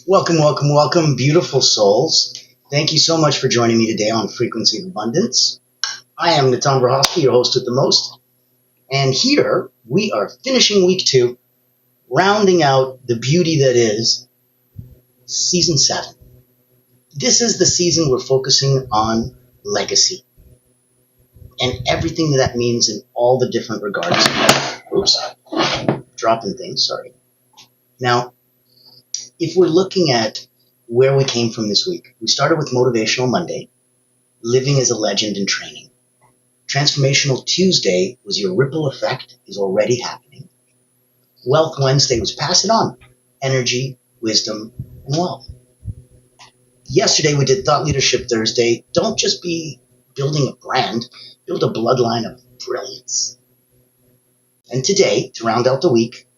Welcome, welcome, welcome, beautiful souls. Thank you so much for joining me today on Frequency of Abundance. I am Natan Brahosky, your host with the most. And here we are finishing week 2, rounding out the beauty that is season 7. This is the season we're focusing on legacy and everything that means in all the different regards. Oops, dropping things, sorry. Now, if we're looking at where we came from this week, we started with Motivational Monday, living as a legend in training. Transformational Tuesday was your ripple effect is already happening. Wealth Wednesday was pass it on, energy, wisdom, and wealth. Yesterday we did Thought Leadership Thursday. Don't just be building a brand, build a bloodline of brilliance. And today, to round out the week,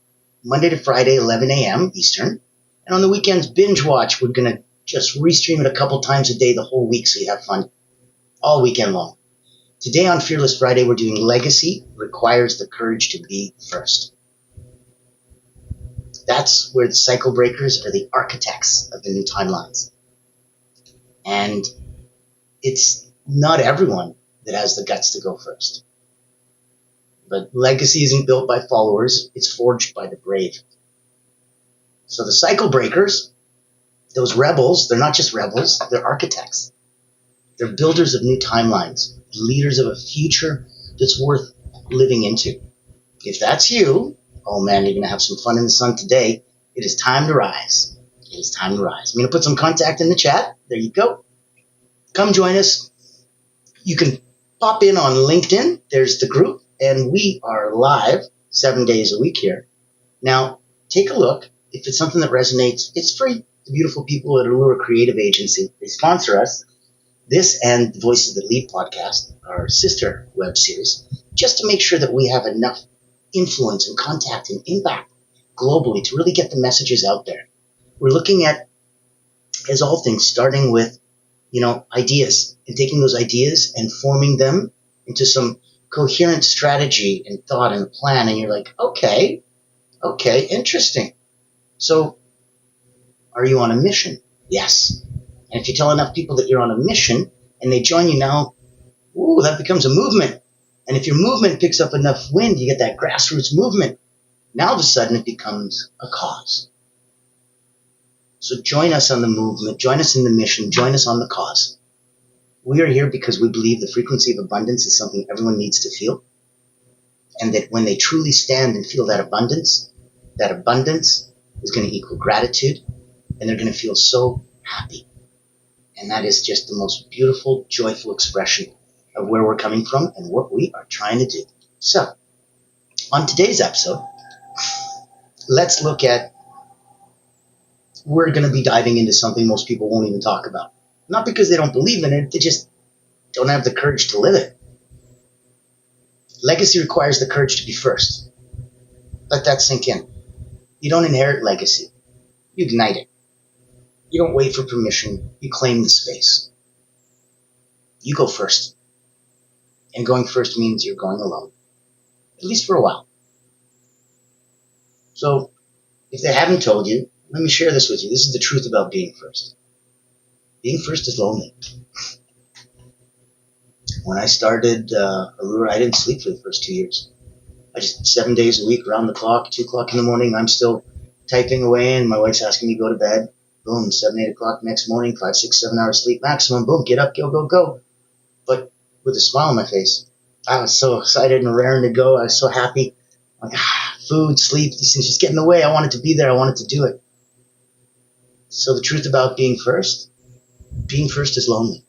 Monday to Friday, 11 a.m. Eastern, and on the weekends, binge watch. We're going to just restream it a couple times a day the whole week so you have fun all weekend long. Today on Fearless Friday, we're doing Legacy Requires the Courage to Be First. That's where the cycle breakers are the architects of the new timelines. And it's not everyone that has the guts to go first. But legacy isn't built by followers, it's forged by the brave. So the cycle breakers, those rebels, they're not just rebels, they're architects. They're builders of new timelines, leaders of a future that's worth living into. If that's you, oh man, you're going to have some fun in the sun today. It is time to rise. It is time to rise. I'm going to put some contact in the chat. There you go. Come join us. You can pop in on LinkedIn. There's the group. And we are live 7 days a week here. Now, take a look. If it's something that resonates, it's free. The beautiful people at Allure Creative Agency, they sponsor us. This and the Voices That Lead podcast, our sister web series, just to make sure that we have enough influence and contact and impact globally to really get the messages out there. We're looking at, as all things, starting with, ideas and taking those ideas and forming them into some coherent strategy and thought and plan. And you're like, okay, interesting. So are you on a mission? Yes. And if you tell enough people that you're on a mission and they join you now, that becomes a movement. And if your movement picks up enough wind, you get that grassroots movement. Now all of a sudden it becomes a cause. So join us on the movement, join us in the mission, join us on the cause. We are here because we believe the frequency of abundance is something everyone needs to feel. And that when they truly stand and feel that abundance is going to equal gratitude, and they're going to feel so happy. And that is just the most beautiful, joyful expression of where we're coming from and what we are trying to do. So, on today's episode, let's look at, we're going to be diving into something most people won't even talk about. Not because they don't believe in it, they just don't have the courage to live it. Legacy requires the courage to be first. Let that sink in. You don't inherit legacy. You ignite it. You don't wait for permission. You claim the space. You go first. And going first means you're going alone. At least for a while. So, if they haven't told you, let me share this with you. This is the truth about being first. Being first is lonely. When I started Allure, I didn't sleep for the first 2 years. I just 7 days a week, around the clock, 2 o'clock in the morning, I'm still typing away and my wife's asking me to go to bed. Boom, 7, 8 o'clock next morning, 5, 6, 7 hours sleep maximum. Boom, get up, go. But with a smile on my face. I was so excited and raring to go. I was so happy. Like, food, sleep, these things just get in the way. I wanted to be there. I wanted to do it. So the truth about being first is lonely.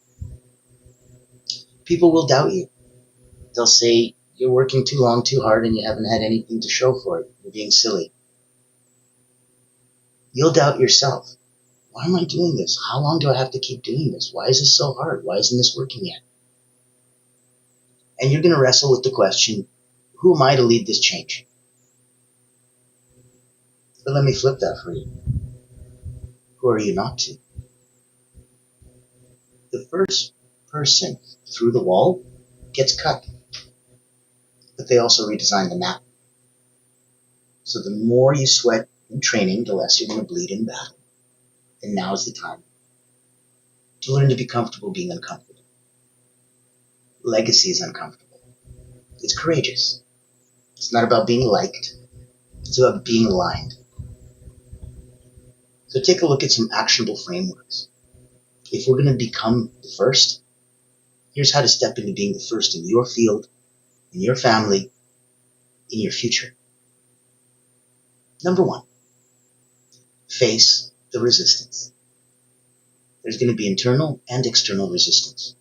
People will doubt you. They'll say, you're working too long, too hard, and you haven't had anything to show for it. You're being silly. You'll doubt yourself. Why am I doing this? How long do I have to keep doing this? Why is this so hard? Why isn't this working yet? And you're going to wrestle with the question, who am I to lead this change? But let me flip that for you. Who are you not to? The first person through the wall gets cut. But they also redesign the map. So the more you sweat in training, the less you're going to bleed in battle. And now is the time to learn to be comfortable being uncomfortable. Legacy is uncomfortable. It's courageous. It's not about being liked. It's about being aligned. So take a look at some actionable frameworks. If we're going to become the first, here's how to step into being the first in your field, in your family, in your future. Number 1, face the resistance. There's going to be internal and external resistance.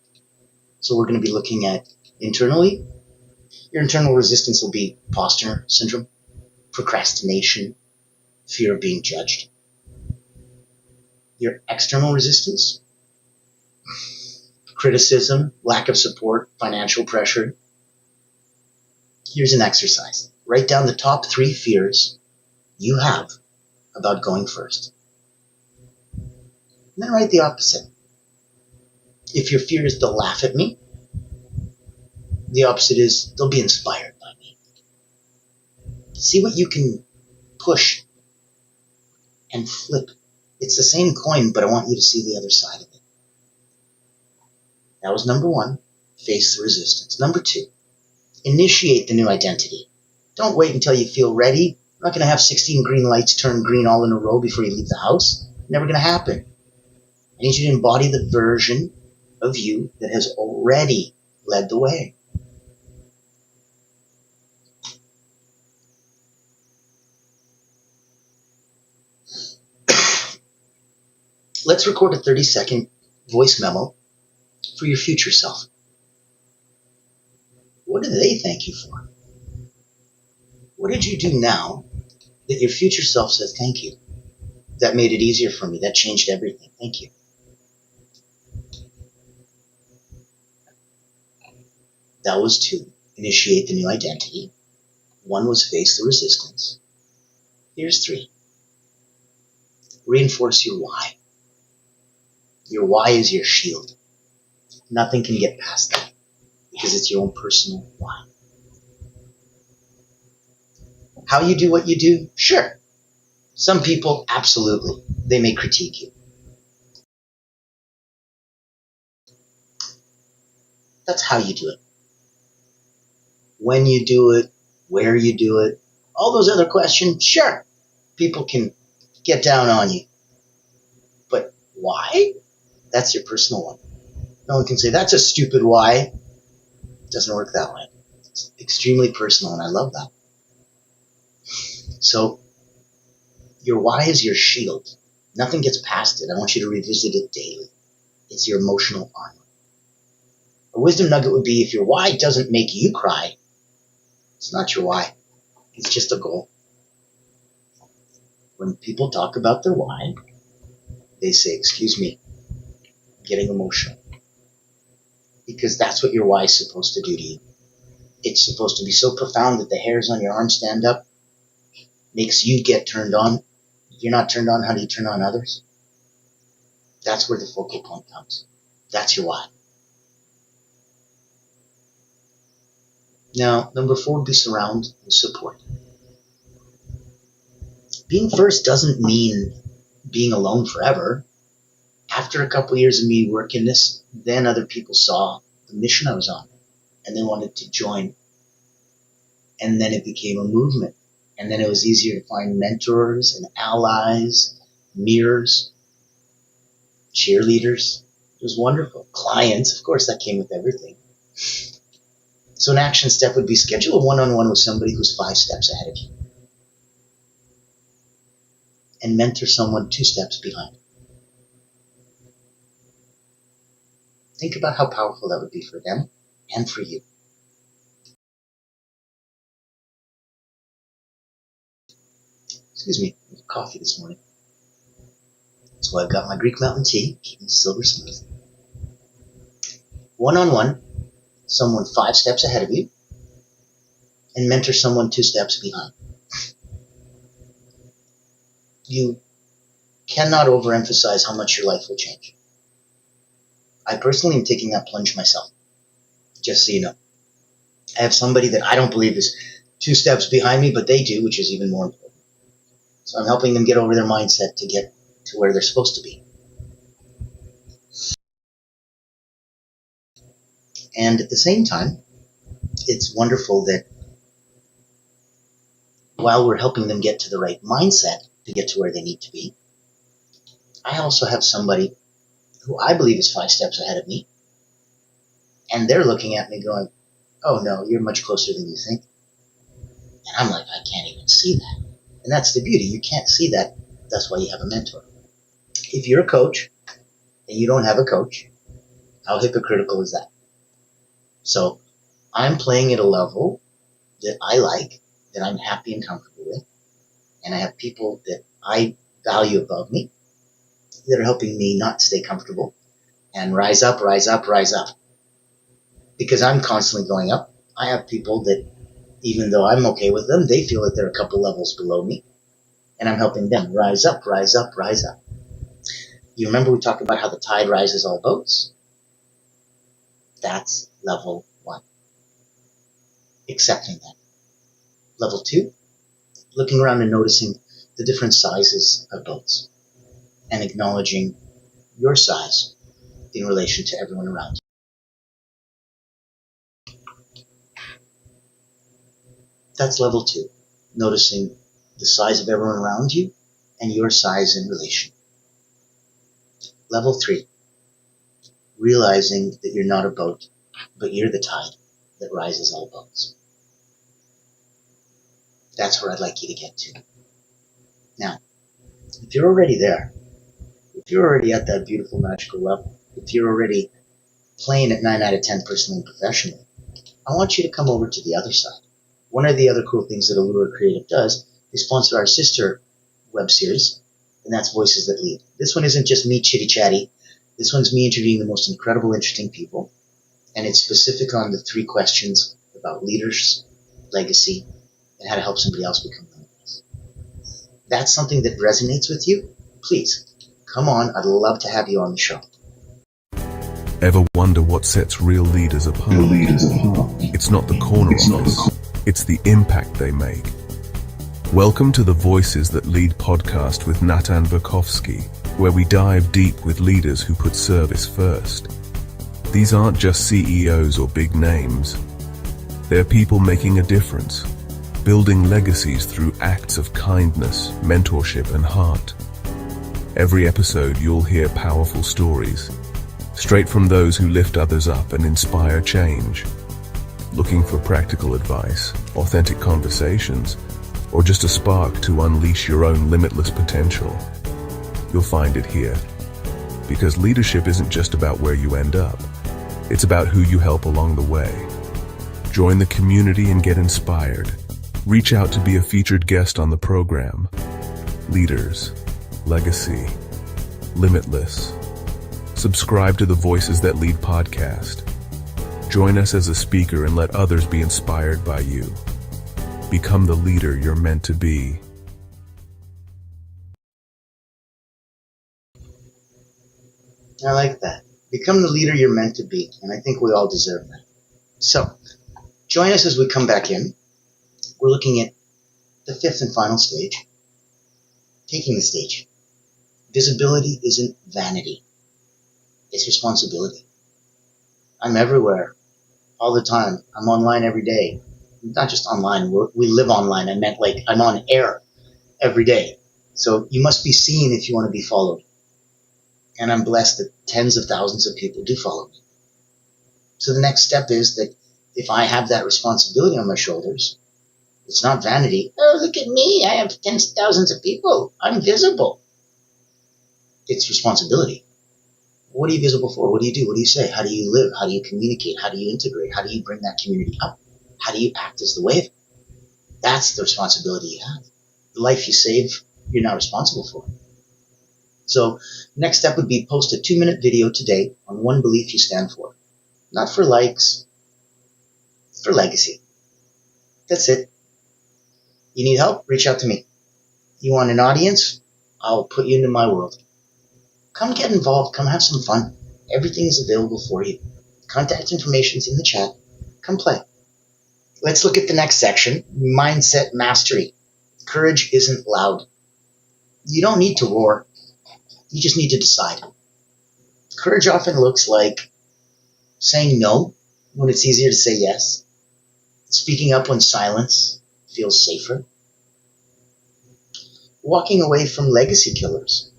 So we're going to be looking at internally. Your internal resistance will be imposter syndrome, procrastination, fear of being judged. Your external resistance, criticism, lack of support, financial pressure. Here's an exercise. Write down the top 3 fears you have about going first. And then write the opposite. If your fear is they'll laugh at me, the opposite is they'll be inspired by me. See what you can push and flip. It's the same coin, but I want you to see the other side of it. That was number 1, face the resistance. Number 2, initiate the new identity. Don't wait until you feel ready. You're not going to have 16 green lights turn green all in a row before you leave the house. Never going to happen. I need you to embody the version of you that has already led the way. Let's record a 30-second voice memo for your future self. What do they thank you for? What did you do now that your future self says thank you? That made it easier for me. That changed everything. Thank you. That was 2, initiate the new identity. 1 was face the resistance. Here's 3, reinforce your why. Your why is your shield. Nothing can get past that because it's your own personal why. How you do what you do? Sure. Some people, absolutely. They may critique you. That's how you do it. When you do it, where you do it, all those other questions, sure. People can get down on you. But why? That's your personal one. No one can say, that's a stupid why. It doesn't work that way. It's extremely personal, and I love that. So, your why is your shield. Nothing gets past it. I want you to revisit it daily. It's your emotional armor. A wisdom nugget would be, if your why doesn't make you cry, it's not your why. It's just a goal. When people talk about their why, they say, excuse me, I'm getting emotional. Because that's what your why is supposed to do to you. It's supposed to be so profound that the hairs on your arm stand up, makes you get turned on. If you're not turned on, how do you turn on others? That's where the focal point comes. That's your why. Now, number 4 would be surround and support. Being first doesn't mean being alone forever. After a couple of years of me working this, then other people saw the mission I was on, and they wanted to join. And then it became a movement. And then it was easier to find mentors and allies, mirrors, cheerleaders. It was wonderful. Clients, of course, that came with everything. So an action step would be schedule a one-on-one with somebody who's 5 steps ahead of you. And mentor someone 2 steps behind. Think about how powerful that would be for them and for you. Excuse me, I had coffee this morning. That's why I've got my Greek mountain tea, keeping silver smooth. One-on-one, someone 5 steps ahead of you, and mentor someone 2 steps behind. You cannot overemphasize how much your life will change. I personally am taking that plunge myself, just so you know. I have somebody that I don't believe is 2 steps behind me, but they do, which is even more important. So I'm helping them get over their mindset to get to where they're supposed to be. And at the same time, it's wonderful that while we're helping them get to the right mindset to get to where they need to be, I also have somebody who I believe is 5 steps ahead of me, and they're looking at me going, oh no, you're much closer than you think. And I'm like, I can't even see that. And that's the beauty. You can't see that. That's why you have a mentor. If you're a coach and you don't have a coach, how hypocritical is that? So I'm playing at a level that I like, that I'm happy and comfortable with, and I have people that I value above me that are helping me not stay comfortable and rise up, rise up, rise up. Because I'm constantly going up. I have people that, even though I'm okay with them, they feel that they're a couple levels below me, and I'm helping them rise up, rise up, rise up. You remember we talked about how the tide rises all boats? That's level 1. Accepting that. Level 2, looking around and noticing the different sizes of boats and acknowledging your size in relation to everyone around you. That's level 2, noticing the size of everyone around you and your size in relation. Level 3, realizing that you're not a boat, but you're the tide that rises all boats. That's where I'd like you to get to. Now, if you're already there, if you're already at that beautiful, magical level, if you're already playing at 9 out of 10 personally and professionally, I want you to come over to the other side. One of the other cool things that Allure Creative does is sponsor our sister web series, and that's Voices That Lead. This one isn't just me chitty-chatty. This one's me interviewing the most incredible, interesting people, and it's specific on the 3 questions about leaders, legacy, and how to help somebody else become limitless. That's something that resonates with you? Please, come on. I'd love to have you on the show. Ever wonder what sets real leaders apart? It's not the corner office. It's the impact they make. Welcome to the Voices That Lead podcast with Natan Verkovsky, where we dive deep with leaders who put service first. These aren't just CEOs or big names. They're people making a difference, building legacies through acts of kindness, mentorship, and heart. Every episode you'll hear powerful stories, straight from those who lift others up and inspire change. Looking for practical advice, authentic conversations, or just a spark to unleash your own limitless potential? You'll find it here. Because leadership isn't just about where you end up. It's about who you help along the way. Join the community and get inspired. Reach out to be a featured guest on the program. Leaders, legacy, limitless. Subscribe to the Voices That Lead podcast. Join us as a speaker and let others be inspired by you. Become the leader you're meant to be. I like that. Become the leader you're meant to be, and I think we all deserve that. So, join us as we come back in. We're looking at the 5th and final stage, taking the stage. Visibility isn't vanity. It's responsibility. I'm everywhere, all the time. I'm online every day. Not just online, we live online. I meant like I'm on air every day. So you must be seen if you want to be followed. And I'm blessed that tens of thousands of people do follow me. So the next step is that if I have that responsibility on my shoulders, it's not vanity. Oh, look at me. I have tens of thousands of people. I'm visible. It's responsibility. What are you visible for? What do you do? What do you say? How do you live? How do you communicate? How do you integrate? How do you bring that community up? How do you act as the wave? That's the responsibility you have. The life you save, you're not responsible for. So next step would be post a 2-minute video today on one belief you stand for. Not for likes, for legacy. That's it. You need help? Reach out to me. You want an audience? I'll put you into my world. Come get involved. Come have some fun. Everything is available for you. Contact information's in the chat. Come play. Let's look at the next section, mindset mastery. Courage isn't loud. You don't need to roar. You just need to decide. Courage often looks like saying no when it's easier to say yes, speaking up when silence feels safer, walking away from legacy killers,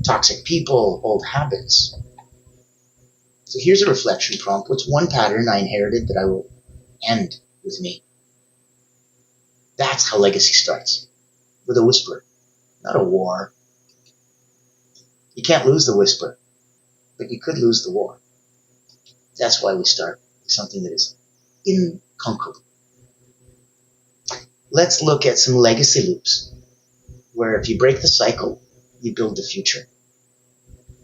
toxic people, old habits. So here's a reflection prompt. What's one pattern I inherited that I will end with me? That's how legacy starts, with a whisper, not a war. You can't lose the whisper, but you could lose the war. That's why we start with something that is inconquerable. Let's look at some legacy loops, where if you break the cycle, you build the future.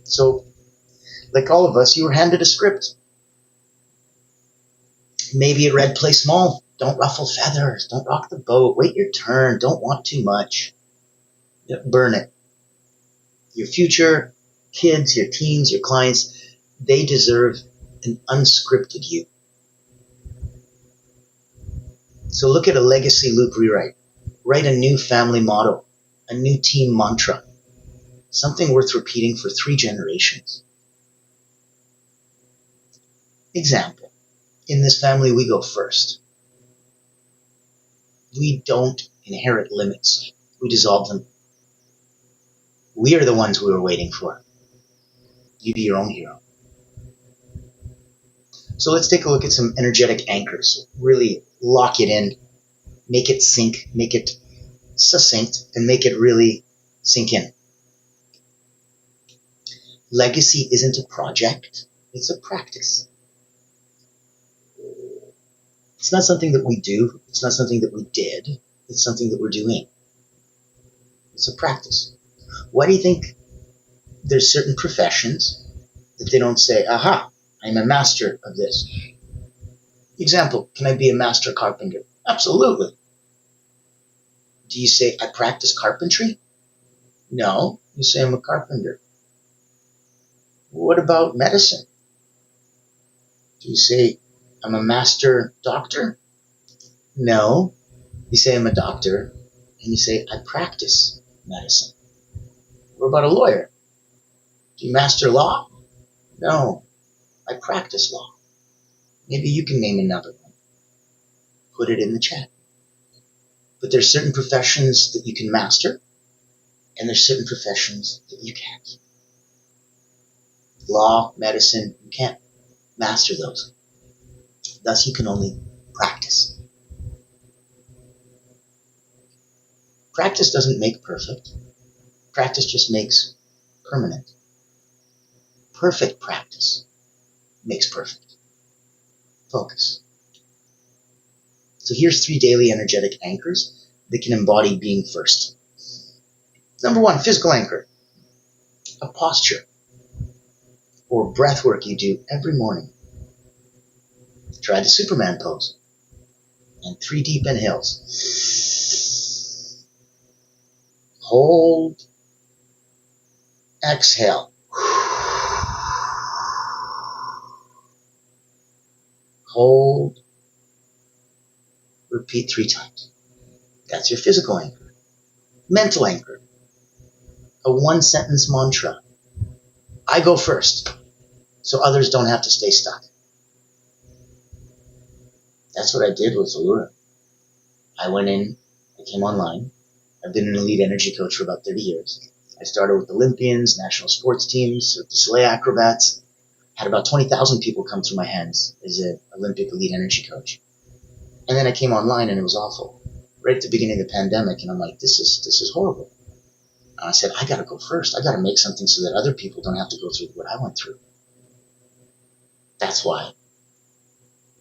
So, like all of us, you were handed a script. Maybe it read, play small, don't ruffle feathers, don't rock the boat, wait your turn, don't want too much. Burn it. Your future kids, your teens, your clients, they deserve an unscripted you. So look at a legacy loop rewrite. Write a new family motto, a new team mantra, something worth repeating for 3 generations. Example, in this family we go first. We don't inherit limits, we dissolve them. We are the ones we were waiting for. You be your own hero. So let's take a look at some energetic anchors. Really lock it in, make it sink, make it succinct, and make it really sink in. Legacy isn't a project, it's a practice. It's not something that we do, it's not something that we did, it's something that we're doing. It's a practice. Why do you think there's certain professions that they don't say, aha, I'm a master of this? Example, can I be a master carpenter? Absolutely. Do you say, I practice carpentry? No, you say, I'm a carpenter. What about medicine? Do you say, I'm a master doctor? No, you say, I'm a doctor, and you say, I practice medicine. What about a lawyer? Do you master law? No, I practice law. Maybe you can name another one. Put it in the chat. But there's certain professions that you can master, and there's certain professions that you can't. Law, medicine, you can't master those. Thus, you can only practice. Practice doesn't make perfect. Practice just makes permanent. Perfect practice makes perfect. Focus. So here's 3 daily energetic anchors that can embody being first. Number 1, physical anchor. A posture or breath work you do every morning. Try the Superman pose. And 3 deep inhales. Hold. Exhale. Hold. Repeat 3 times. That's your physical anchor. Mental anchor. A 1-sentence mantra. I go first, so others don't have to stay stuck. That's what I did with Allura. I went in, I came online. I've been an elite energy coach for about 30 years. I started with Olympians, national sports teams, Cirque du Soleil acrobats. Had about 20,000 people come through my hands as an Olympic elite energy coach. And then I came online and it was awful. Right at the beginning of the pandemic, and I'm like, this is horrible. And I said, I gotta go first. I gotta make something so that other people don't have to go through what I went through. That's why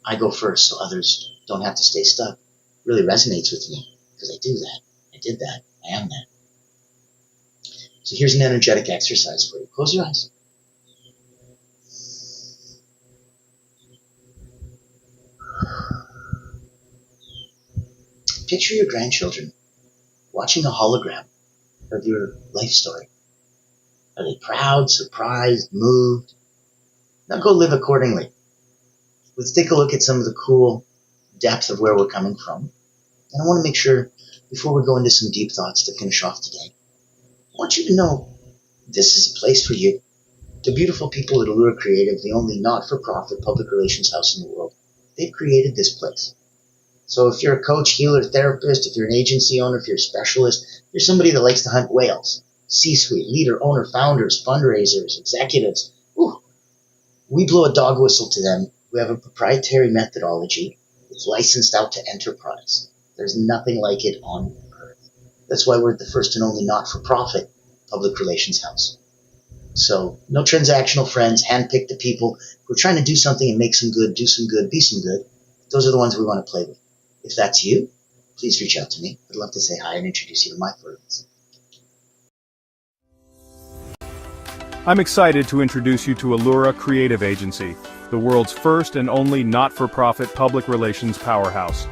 I go first so others don't have to stay stuck. Really resonates with me because I do that. I did that. I am that. So here's an energetic exercise for you. Close your eyes. Picture your grandchildren watching a hologram of your life story. Are they proud, surprised, moved? Now go live accordingly. Let's take a look at some of the cool depth of where we're coming from. And I want to make sure, before we go into some deep thoughts to finish off today, I want you to know this is a place for you. The beautiful people at Allura Creative, the only not-for-profit public relations house in the world, they've created this place. So if you're a coach, healer, therapist, if you're an agency owner, if you're a specialist, if you're somebody that likes to hunt whales, C-suite, leader, owner, founders, fundraisers, executives, we blow a dog whistle to them. We have a proprietary methodology. It's licensed out to enterprise. There's nothing like it on earth. That's why we're the first and only not-for-profit public relations house. So no transactional friends, handpick the people who are trying to do something and make some good, do some good, be some good. Those are the ones we want to play with. If that's you, please reach out to me. I'd love to say hi and introduce you to my friends. I'm excited to introduce you to Allura Creative Agency, the world's first and only not-for-profit public relations powerhouse.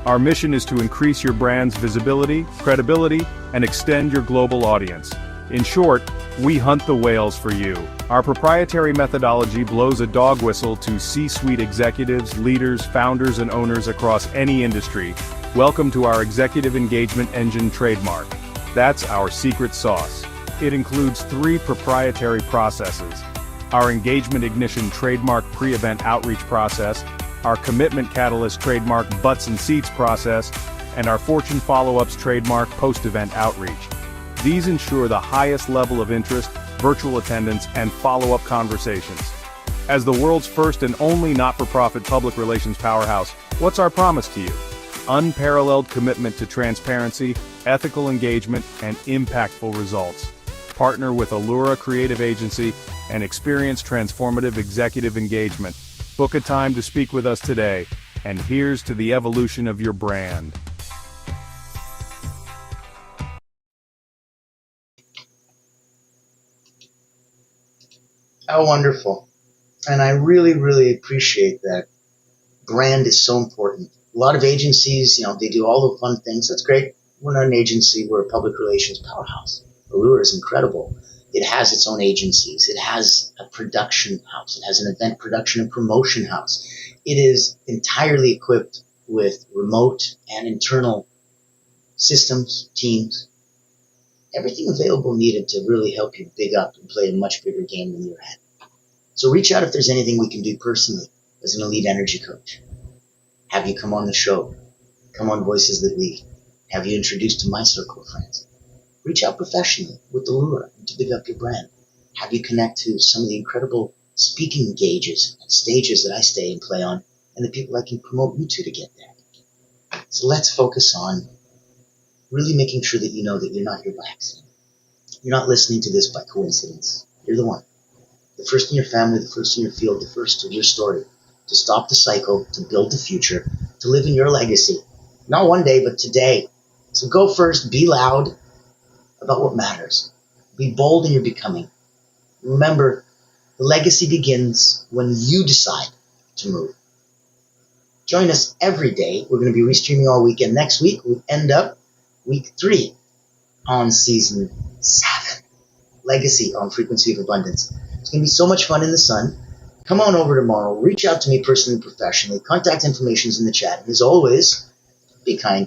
Our mission is to increase your brand's visibility, credibility, and extend your global audience. In short, we hunt the whales for you. Our proprietary methodology blows a dog whistle to C-suite executives, leaders, founders, and owners across any industry. Welcome to our Executive Engagement Engine trademark. That's our secret sauce. It includes 3 proprietary processes: our Engagement Ignition trademark pre-event outreach process, our Commitment Catalyst trademark butts and seats process, and our Fortune Follow-ups trademark post-event outreach. These ensure the highest level of interest, virtual attendance, and follow-up conversations. As the world's first and only not-for-profit public relations powerhouse, what's our promise to you? Unparalleled commitment to transparency, ethical engagement, and impactful results. Partner with Allura Creative Agency and experience transformative executive engagement. Book a time to speak with us today, and here's to the evolution of your brand. How wonderful. And I really, really appreciate that. Brand is so important. A lot of agencies, they do all the fun things. That's great. We're not an agency. We're a public relations powerhouse. Allura is incredible. It has its own agencies. It has a production house. It has an event production and promotion house. It is entirely equipped with remote and internal systems, teams, everything available needed to really help you big up and play a much bigger game than you're at. So reach out if there's anything we can do personally as an elite energy coach. Have you come on the show, come on Voices That Lead, have you introduced to my circle of friends. Reach out professionally with Allura and to big up your brand. Have you connect to some of the incredible speaking engages and stages that I stay and play on, and the people I can promote you to get there. So let's focus on really making sure that you know that you're not here by accident. You're not listening to this by coincidence. You're the one. The first in your family, the first in your field, the first of your story. To stop the cycle, to build the future, to live in your legacy. Not one day, but today. So go first, be loud about what matters. Be bold in your becoming. Remember, the legacy begins when you decide to move. Join us every day. We're going to be restreaming all weekend. Next week, we end up week 3 on season 7. Legacy on Frequency of Abundance. It's going to be so much fun in the sun. Come on over tomorrow. Reach out to me personally and professionally. Contact information is in the chat. And as always, be kind.